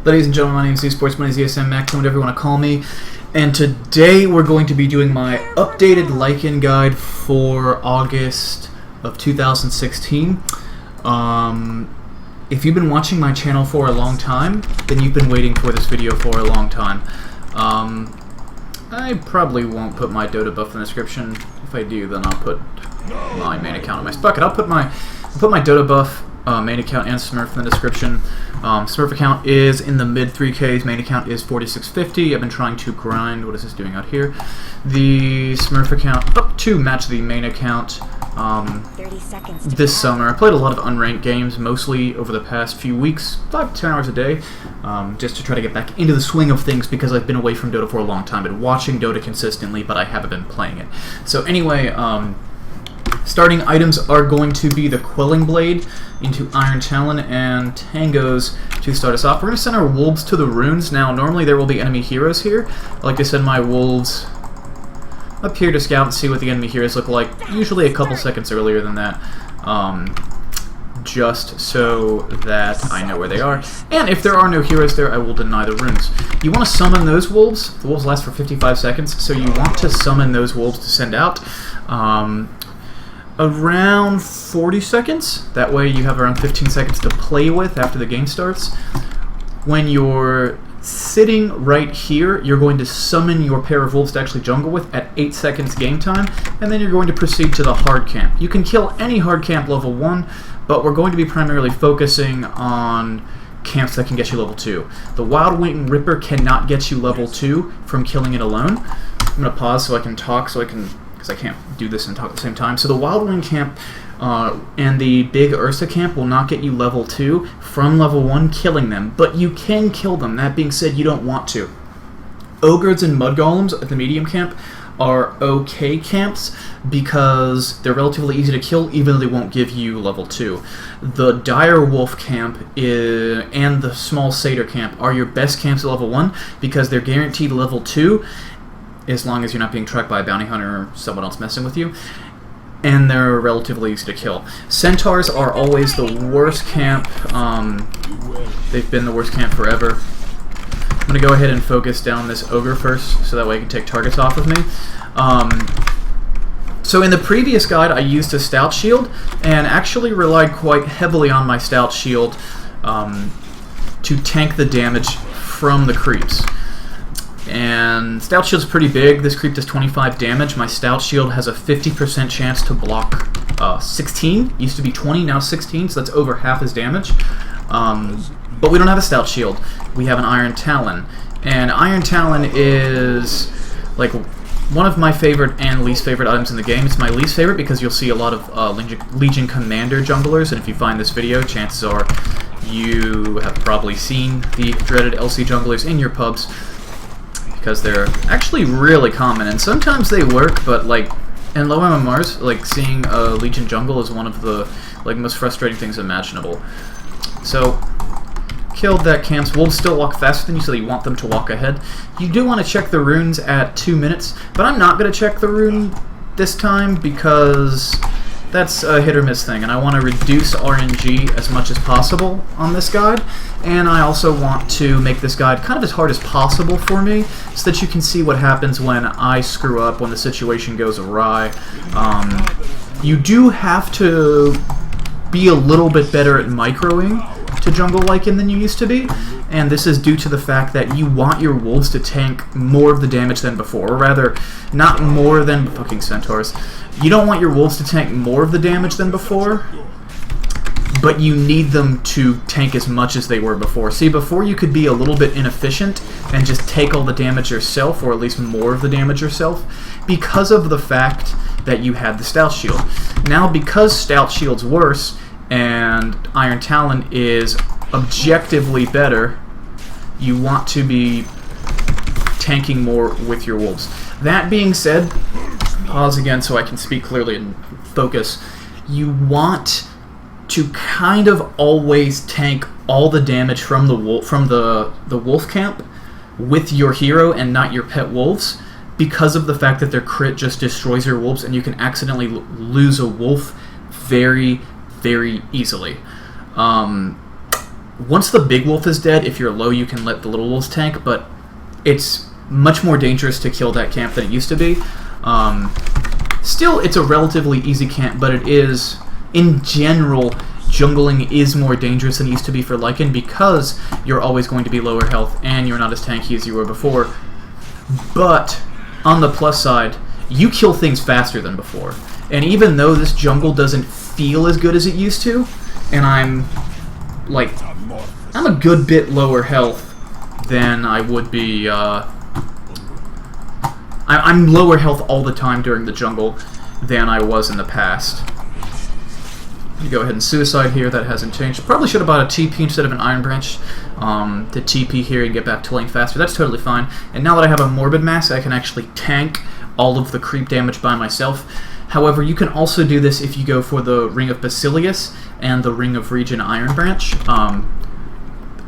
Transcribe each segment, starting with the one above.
Ladies and gentlemen, my name is eSportsMonies, ESM Mac, whatever you want to call me, and today we're going to be doing my updated Lycan guide for August of 2016. If you've been watching my channel for a long time, then you've been waiting for this video for a long time. I probably won't put my Dota buff in the description. If I do, then I'll put my main account on my bucket. I'll put my Dota buff main account and Smurf in the description. Smurf account is in the mid 3Ks, main account is 4650. I've been trying to grind, what is this doing out here? The Smurf account up to match the main account 30 seconds this summer. I played a lot of unranked games, mostly over the past few weeks, 5 to 10 hours a day, just to try to get back into the swing of things because I've been away from Dota for a long time. I've been watching Dota consistently, but I haven't been playing it. So anyway, starting items are going to be the Quelling Blade into Iron Talon and Tangos to start us off. We're going to send our Wolves to the runes. Now, normally there will be enemy heroes here. I like to send my Wolves up here to scout and see what the enemy heroes look like, usually a couple seconds earlier than that, just so that I know where they are. And if there are no heroes there, I will deny the runes. You want to summon those wolves. The wolves last for 55 seconds, so you want to summon those wolves to send out around 40 seconds. That way you have around 15 seconds to play with after the game starts. When you're sitting right here, you're going to summon your pair of wolves to actually jungle with at 8 seconds game time, and then you're going to proceed to the hard camp. You can kill any hard camp level 1, but we're going to be primarily focusing on camps that can get you level 2. The Wild Wing Ripper cannot get you level 2 from killing it alone. I'm going to pause so I can talk, because I can't do this and talk at the same time. So the Wild Wing camp and the Big Ursa camp will not get you level 2 from level 1 killing them, but you can kill them. That being said, you don't want to. Ogres and Mud Golems at the medium camp are okay camps because they're relatively easy to kill, even though they won't give you level 2. The Dire Wolf camp and the Small Satyr camp are your best camps at level 1 because they're guaranteed level 2 as long as you're not being tracked by a bounty hunter or someone else messing with you. And they're relatively easy to kill. Centaurs are always the worst camp. They've been the worst camp forever. I'm going to go ahead and focus down this Ogre first, so that way I can take targets off of me. So in the previous guide, I used a Stout Shield, and actually relied quite heavily on my Stout Shield to tank the damage from the creeps. And Stout Shield's pretty big. This creep does 25 damage. My Stout Shield has a 50% chance to block 16. Used to be 20, now 16, so that's over half his damage. But we don't have a Stout Shield. We have an Iron Talon. And Iron Talon is like one of my favorite and least favorite items in the game. It's my least favorite because you'll see a lot of Legion Commander junglers, and if you find this video, chances are you have probably seen the dreaded LC junglers in your pubs, because they're actually really common, and sometimes they work, but like in low MMRs, like seeing a Legion jungle is one of the most frustrating things imaginable. So killed that camp's. Wolves still walk faster than you, so you want them to walk ahead. You do want to check the runes at 2 minutes, but I'm not going to check the rune this time because that's a hit or miss thing, and I want to reduce RNG as much as possible on this guide, and I also want to make this guide kind of as hard as possible for me so that you can see what happens when I screw up, when the situation goes awry. You do have to be a little bit better at microing to jungle Lycan than you used to be, and this is due to the fact that you want your wolves to tank more of the damage than before, or rather, not more than fucking centaurs. You don't want your wolves to tank more of the damage than before, but you need them to tank as much as they were before. See, before you could be a little bit inefficient and just take all the damage yourself, or at least more of the damage yourself, because of the fact that you had the Stout Shield. Now, because Stout Shield's worse, and Iron Talon is objectively better, you want to be tanking more with your wolves. That being said, pause again so I can speak clearly and focus. You want to kind of always tank all the damage from the wolf camp with your hero and not your pet wolves, because of the fact that their crit just destroys your wolves and you can accidentally lose a wolf very, very easily. once the big wolf is dead, if you're low, you can let the little wolves tank, but it's much more dangerous to kill that camp than it used to be. Still, it's a relatively easy camp, but it is, in general, jungling is more dangerous than it used to be for Lycan because you're always going to be lower health and you're not as tanky as you were before. But on the plus side, you kill things faster than before. And even though this jungle doesn't feel as good as it used to, and I'm a good bit lower health than I would be. I'm lower health all the time during the jungle than I was in the past. You go ahead and suicide here. That hasn't changed. Probably should have bought a TP instead of an Iron Branch to TP here and get back to lane faster. That's totally fine. And now that I have a Morbid Mass, I can actually tank all of the creep damage by myself. However, you can also do this if you go for the Ring of Basilius and the Ring of Regen Iron Branch.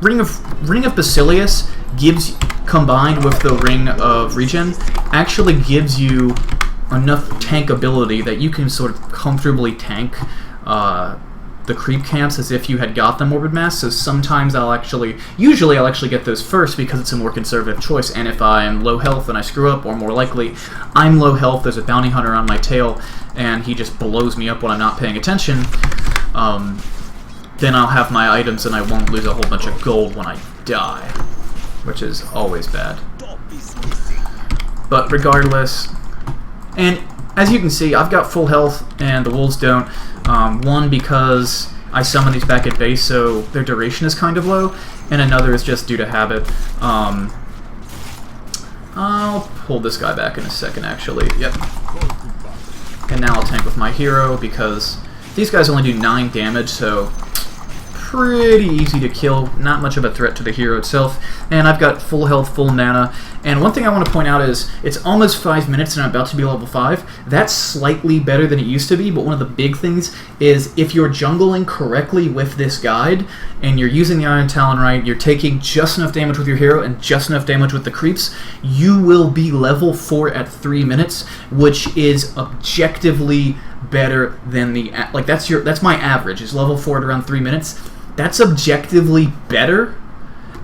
Ring of Basilius gives, combined with the Ring of Regen, actually gives you enough tankability that you can sort of comfortably tank the creep camps as if you had got the Morbid Mass. So sometimes usually I'll actually get those first because it's a more conservative choice, and if I'm low health and I screw up, or more likely, I'm low health, there's a bounty hunter on my tail, and he just blows me up when I'm not paying attention, then I'll have my items and I won't lose a whole bunch of gold when I die, which is always bad. But regardless, and as you can see, I've got full health and the wolves don't. One, because I summon these back at base, so their duration is kind of low, and another is just due to habit. I'll pull this guy back in a second, actually. Yep. And now I'll tank with my hero, because these guys only do 9 damage, so pretty easy to kill, not much of a threat to the hero itself, and I've got full health, full mana. And one thing I want to point out is, it's almost 5 minutes and I'm about to be level 5. That's slightly better than it used to be, but one of the big things is if you're jungling correctly with this guide, and you're using the Iron Talon right, you're taking just enough damage with your hero and just enough damage with the creeps, you will be level 4 at 3 minutes, which is objectively better than the, like, that's my average, is level 4 at around 3 minutes. That's objectively better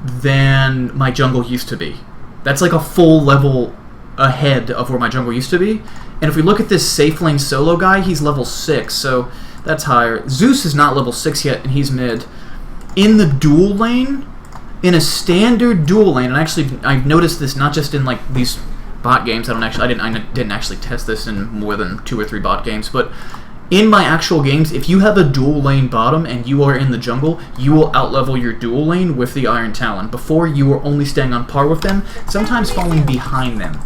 than my jungle used to be. That's like a full level ahead of where my jungle used to be. And if we look at this safe lane solo guy, he's level 6, so that's higher. Zeus is not level 6 yet, and he's mid. In the dual lane, in a standard dual lane, and actually I've noticed this not just in like these bot games. I didn't actually test this in more than 2 or 3 bot games, but in my actual games, if you have a dual lane bottom and you are in the jungle, you will outlevel your dual lane with the Iron Talon. Before, you were only staying on par with them, sometimes falling behind them.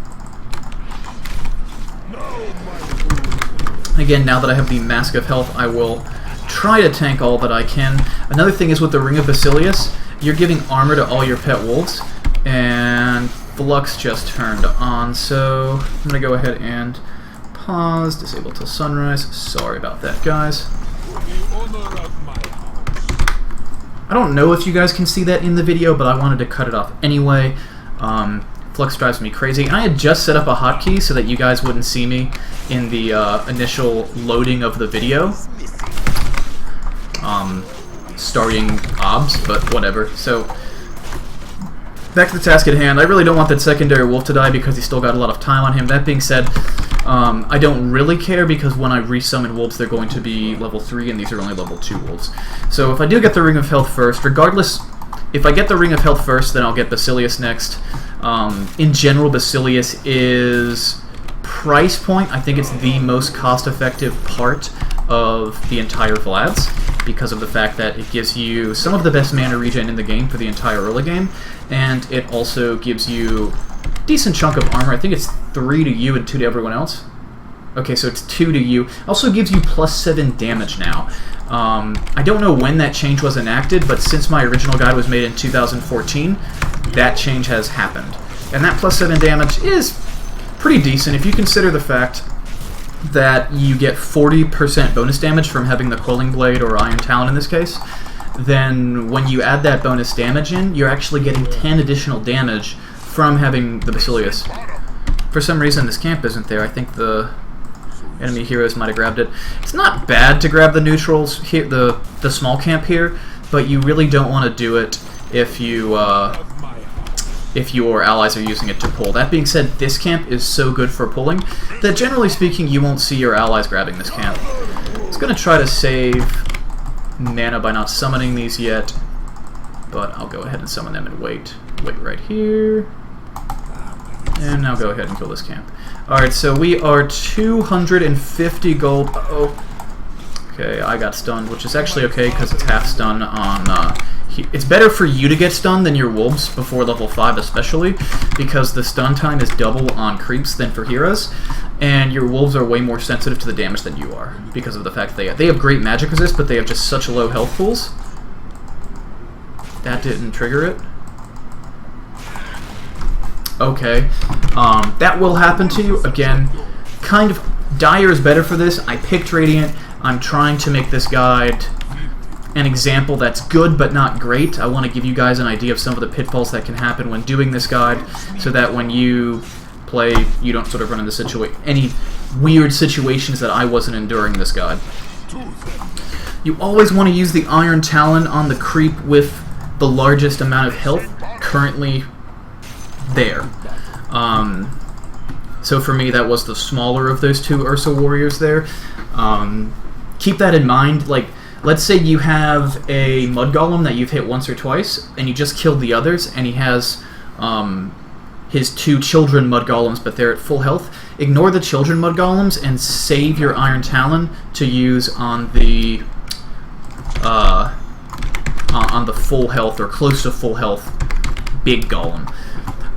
Again, now that I have the Mask of Health, I will try to tank all that I can. Another thing is with the Ring of Basilius, you're giving armor to all your pet wolves, and Flux just turned on, so I'm going to go ahead and pause, disable till sunrise. Sorry about that, guys. I don't know if you guys can see that in the video, but I wanted to cut it off anyway. Flux drives me crazy, and I had just set up a hotkey so that you guys wouldn't see me in the initial loading of the video, starting OBS, but whatever. So back to the task at hand. I really don't want that secondary wolf to die because he's still got a lot of time on him. That being said, I don't really care because when I resummon wolves, they're going to be level 3, and these are only level 2 wolves. So if I do get the Ring of Health first, regardless, if I get the Ring of Health first, then I'll get Basilius next. In general, Basilius is price point. I think it's the most cost-effective part of the entire Vlad's because of the fact that it gives you some of the best mana regen in the game for the entire early game, and it also gives you a decent chunk of armor. I think it's 3 to you and 2 to everyone else. Okay, so it's 2 to you. Also gives you +7 damage now. I don't know when that change was enacted, but since my original guide was made in 2014, that change has happened. And that +7 damage is pretty decent if you consider the fact that you get 40% bonus damage from having the Quelling Blade or Iron Talon in this case. Then when you add that bonus damage in, you're actually getting 10 additional damage from having the Basilius. For some reason this camp isn't there. I think the enemy heroes might have grabbed it. It's not bad to grab the neutrals here, the small camp here, but you really don't want to do it if your allies are using it to pull. That being said, this camp is so good for pulling that generally speaking you won't see your allies grabbing this camp. I was going to try to save mana by not summoning these yet, but I'll go ahead and summon them and wait right here. And now go ahead and kill this camp. Alright, so we are 250 gold. Okay, I got stunned, which is actually okay because it's half stun on... it's better for you to get stunned than your wolves before level 5 especially, because the stun time is double on creeps than for heroes, and your wolves are way more sensitive to the damage than you are, because of the fact that they have great magic resist, but they have just such low health pools. That didn't trigger it. Okay, that will happen to you. Again, kind of, Dire is better for this. I picked Radiant. I'm trying to make this guide an example that's good but not great. I want to give you guys an idea of some of the pitfalls that can happen when doing this guide, so that when you play, you don't sort of run into any weird situations that I wasn't enduring this guide. You always want to use the Iron Talon on the creep with the largest amount of health currently there. So for me, that was the smaller of those two Ursa warriors there. Keep that in mind. Like, let's say you have a Mud Golem that you've hit once or twice, and you just killed the others, and he has his 2 children Mud Golems, but they're at full health. Ignore the children Mud Golems and save your Iron Talon to use on the full health or close to full health big Golem.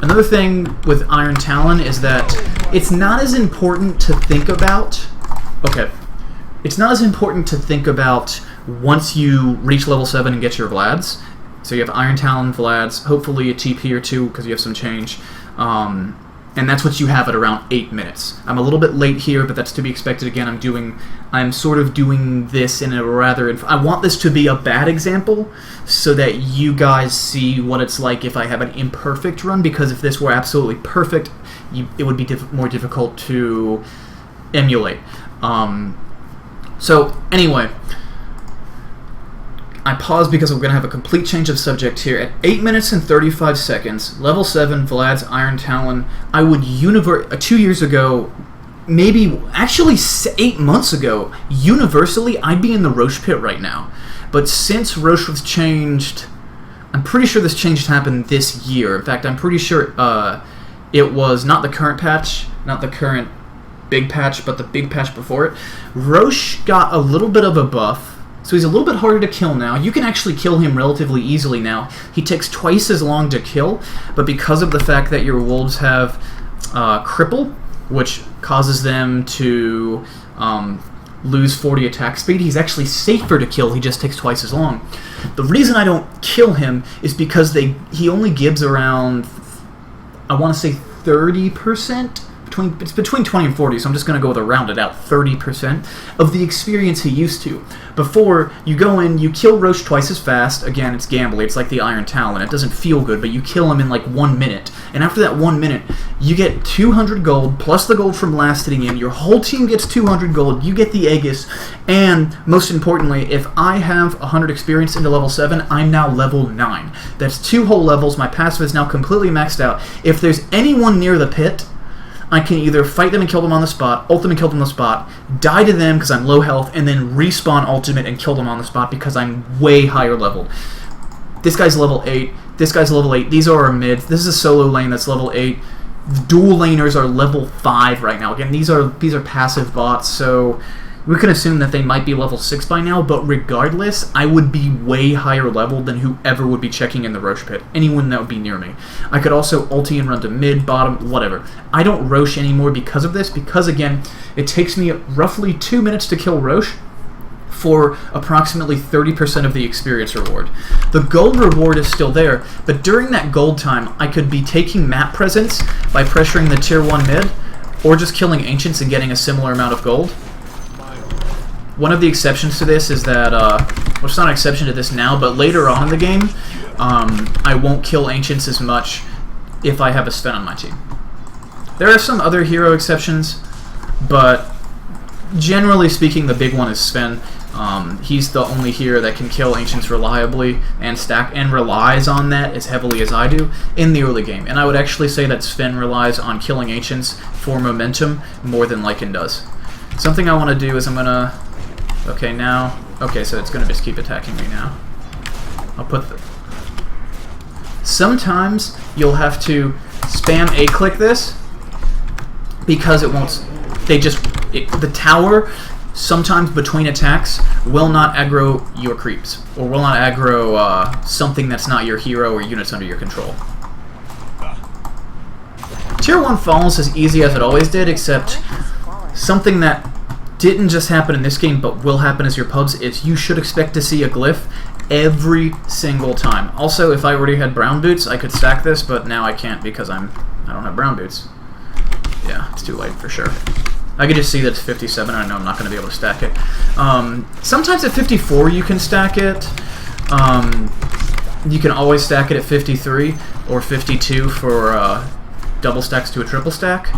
Another thing with Iron Talon is that it's not as important to think about. Okay, it's not as important to think about once you reach level 7 and get your Vlads. So you have Iron Talon Vlads, hopefully a TP or 2 because you have some change. And that's what you have at around 8 minutes. I'm a little bit late here, but that's to be expected. Again, I'm sort of doing this in a rather... I want this to be a bad example so that you guys see what it's like if I have an imperfect run, because if this were absolutely perfect, it would be more difficult to emulate. So, anyway... I paused because I'm going to have a complete change of subject here. At 8 minutes and 35 seconds, level 7, Vlad's Iron Talon, I would 2 years ago, maybe, actually 8 months ago, universally, I'd be in the Roche pit right now. But since Roche was changed, I'm pretty sure this change happened this year. In fact, I'm pretty sure it was not the current patch, not the current big patch, but the big patch before it. Roche got a little bit of a buff. So he's a little bit harder to kill now. You can actually kill him relatively easily now. He takes twice as long to kill, but because of the fact that your wolves have cripple, which causes them to lose 40 attack speed, he's actually safer to kill. He just takes twice as long. The reason I don't kill him is because he only gives around, I want to say 30%? It's between 20 and 40, so I'm just going to go with a rounded out 30% of the experience he used to. Before, you go in, you kill Roche twice as fast. Again, it's gambly. It's like the Iron Talon. It doesn't feel good, but you kill him in like 1 minute. And after that 1 minute, you get 200 gold, plus the gold from last hitting in. Your whole team gets 200 gold. You get the Aegis. And, most importantly, if I have 100 experience into level 7, I'm now level 9. That's 2 whole levels. My passive is now completely maxed out. If there's anyone near the pit, I can either fight them and kill them on the spot, ult them and kill them on the spot, die to them because I'm low health, and then respawn ultimate and kill them on the spot because I'm way higher leveled. This guy's level 8, this guy's level 8, these are our mids, this is a solo lane that's level 8, dual laners are level 5 right now. Again, these are passive bots, so we can assume that they might be level 6 by now, but regardless, I would be way higher leveled than whoever would be checking in the Roche pit. Anyone that would be near me. I could also ulti and run to mid, bottom, whatever. I don't Roche anymore because of this, because again, it takes me roughly 2 minutes to kill Roche for approximately 30% of the experience reward. The gold reward is still there, but during that gold time, I could be taking map presence by pressuring the tier 1 mid, or just killing Ancients and getting a similar amount of gold. One of the exceptions to this is that, well, it's not an exception to this now, but later on in the game, I won't kill Ancients as much if I have a Sven on my team. There are some other hero exceptions, but generally speaking, the big one is Sven. He's the only hero that can kill Ancients reliably and stack, and relies on that as heavily as I do in the early game. And I would actually say that Sven relies on killing Ancients for momentum more than Lycan does. Something I want to do is I'm going to... Okay, now... Okay, so it's going to just keep attacking me now. I'll put the... Sometimes you'll have to spam A-click this because it won't... They just... the tower... sometimes between attacks will not aggro your creeps, or will not aggro something that's not your hero or units under your control. Tier 1 falls as easy as it always did, except something that didn't just happen in this game but will happen as your pubs is you should expect to see a glyph every single time. Also, if I already had brown boots, I could stack this, but now I can't because I don't have brown boots. Yeah, it's too late for sure. I could just see that it's 57, and I know I'm not going to be able to stack it. Sometimes at 54 you can stack it. You can always stack it at 53 or 52 for double stacks to a triple stack.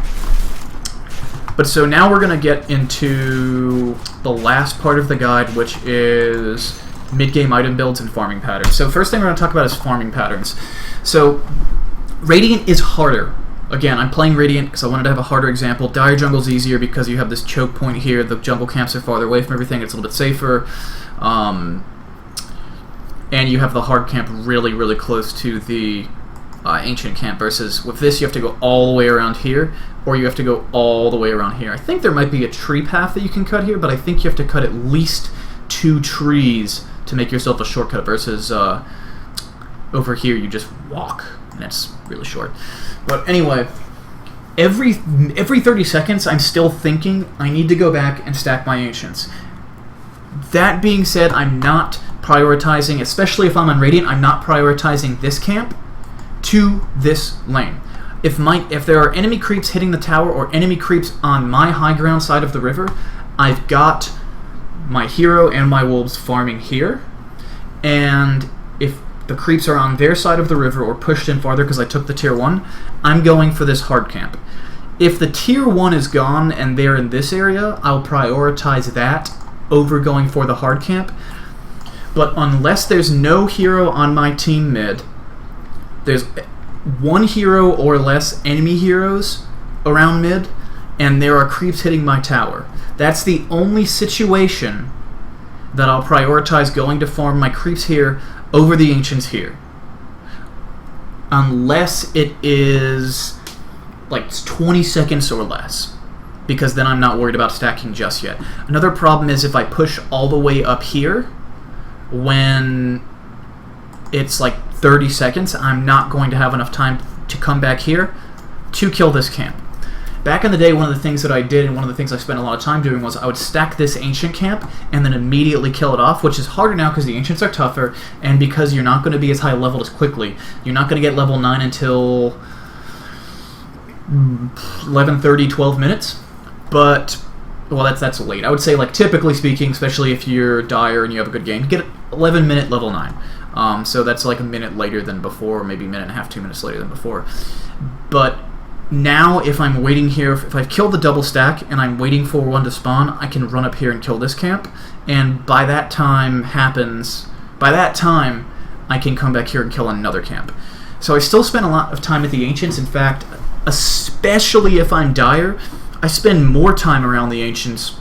But so now we're going to get into the last part of the guide, which is mid-game item builds and farming patterns. So first thing we're going to talk about is farming patterns. So Radiant is harder. Again, I'm playing Radiant because I wanted to have a harder example. Dire Jungle's easier because you have this choke point here. The jungle camps are farther away from everything. It's a little bit safer. And you have the hard camp really, really close to the ancient camp. Versus with this, you have to go all the way around here, or you have to go all the way around here. I think there might be a tree path that you can cut here, but I think you have to cut at least 2 trees to make yourself a shortcut. Versus over here, you just walk, and it's really short. But anyway, every 30 seconds, I'm still thinking I need to go back and stack my Ancients. That being said, I'm not prioritizing, especially if I'm on Radiant, I'm not prioritizing this camp to this lane. If there are enemy creeps hitting the tower or enemy creeps on my high ground side of the river, I've got my hero and my wolves farming here. And if the creeps are on their side of the river or pushed in farther because I took the tier 1, I'm going for this hard camp. If the tier 1 is gone and they're in this area, I'll prioritize that over going for the hard camp. But unless there's no hero on my team mid, there's 1 hero or less enemy heroes around mid, and there are creeps hitting my tower. That's the only situation that I'll prioritize going to farm my creeps here over the Ancients here. Unless it is like 20 seconds or less, because then I'm not worried about stacking just yet. Another problem is if I push all the way up here when it's like 30 seconds, I'm not going to have enough time to come back here to kill this camp. Back in the day, one of the things that I did, and one of the things I spent a lot of time doing, was I would stack this Ancient camp and then immediately kill it off, which is harder now because the Ancients are tougher, and because you're not going to be as high leveled as quickly. You're not going to get level 9 until 11:30, 12 minutes. But, well, that's late. I would say, like, typically speaking, especially if you're Dire and you have a good game, you get 11-minute level 9. So that's like a minute later than before, maybe a minute and a half, 2 minutes later than before. But now, if I'm waiting here, if I've killed the double stack and I'm waiting for one to spawn, I can run up here and kill this camp. And by that time I can come back here and kill another camp. So I still spend a lot of time at the Ancients. In fact, especially if I'm Dire, I spend more time around the Ancients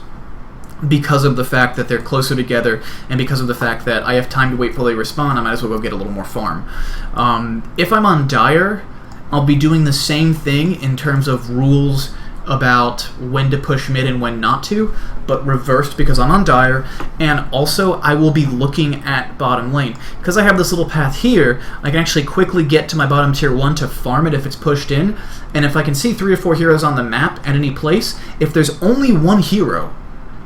because of the fact that they're closer together and because of the fact that I have time to wait till they respawn. I might as well go get a little more farm. If I'm on Dire, I'll be doing the same thing in terms of rules about when to push mid and when not to, but reversed because I'm on Dire, and also I will be looking at bottom lane. Because I have this little path here, I can actually quickly get to my bottom tier 1 to farm it if it's pushed in, and if I can see 3 or 4 heroes on the map at any place, if there's only 1 hero,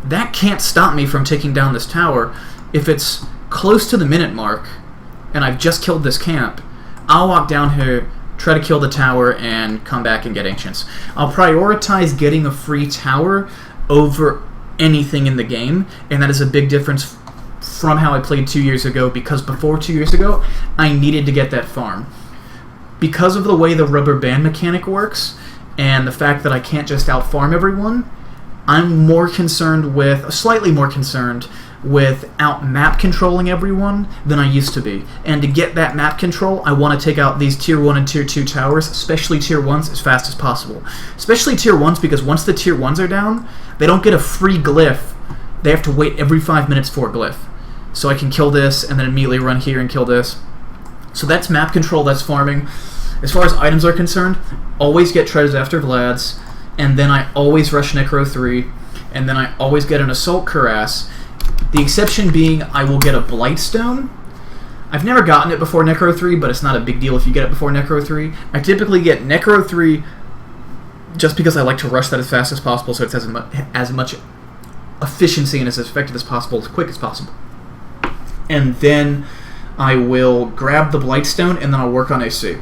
that can't stop me from taking down this tower. If it's close to the minute mark, and I've just killed this camp, I'll walk down here, try to kill the tower, and come back and get Ancients. I'll prioritize getting a free tower over anything in the game, and that is a big difference from how I played 2 years ago, because before 2 years ago, I needed to get that farm. Because of the way the rubber band mechanic works, and the fact that I can't just out-farm everyone, I'm more concerned with, slightly more concerned without map controlling everyone than I used to be. And to get that map control, I want to take out these Tier 1 and Tier 2 towers, especially Tier 1s, as fast as possible. Especially Tier 1s, because once the Tier 1s are down, they don't get a free glyph. They have to wait every 5 minutes for a glyph. So I can kill this, and then immediately run here and kill this. So that's map control, that's farming. As far as items are concerned, always get treasures after Vlad's, and then I always rush Necro 3, and then I always get an Assault Cuirass. The exception being I will get a Blightstone. I've never gotten it before Necro 3, but it's not a big deal if you get it before Necro 3. I typically get Necro 3 just because I like to rush that as fast as possible so it's as much efficiency and as effective as possible, as quick as possible. And then I will grab the Blightstone and then I'll work on AC.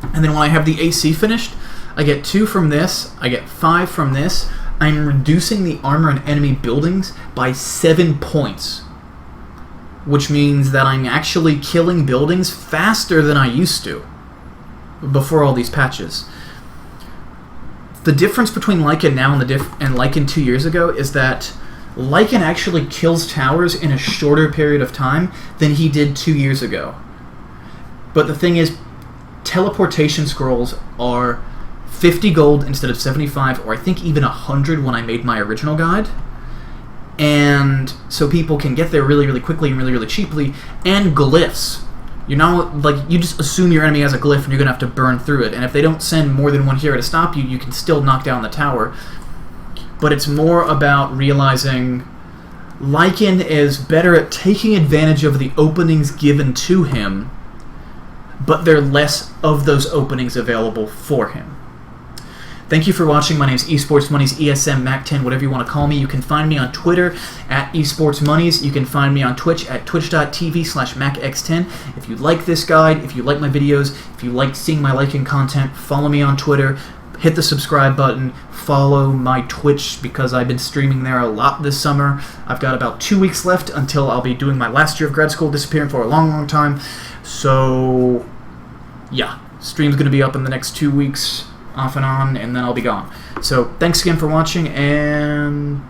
And then when I have the AC finished, I get 2 from this, I get 5 from this. I'm reducing the armor in enemy buildings by 7 points, which means that I'm actually killing buildings faster than I used to before all these patches. The difference between Lycan now and Lycan 2 years ago is that Lycan actually kills towers in a shorter period of time than he did 2 years ago. But the thing is, teleportation scrolls are 50 gold instead of 75, or I think even 100 when I made my original guide. And so people can get there really, really quickly and really, really cheaply. And glyphs. You're not, like, you just assume your enemy has a glyph and you're going to have to burn through it. And if they don't send more than one hero to stop you, you can still knock down the tower. But it's more about realizing Lycan is better at taking advantage of the openings given to him, but there are less of those openings available for him. Thank you for watching. My name is eSportsMonies, ESM, Mac10, whatever you want to call me. You can find me on Twitter at eSportsMonies. You can find me on Twitch at twitch.tv/MacX10. If you like this guide, if you like my videos, if you like seeing my Lycan content, follow me on Twitter. Hit the subscribe button. Follow my Twitch because I've been streaming there a lot this summer. I've got about 2 weeks left until I'll be doing my last year of grad school, disappearing for a long, long time. So, yeah, stream's going to be up in the next 2 weeks, off and on, and then I'll be gone. So, thanks again for watching, and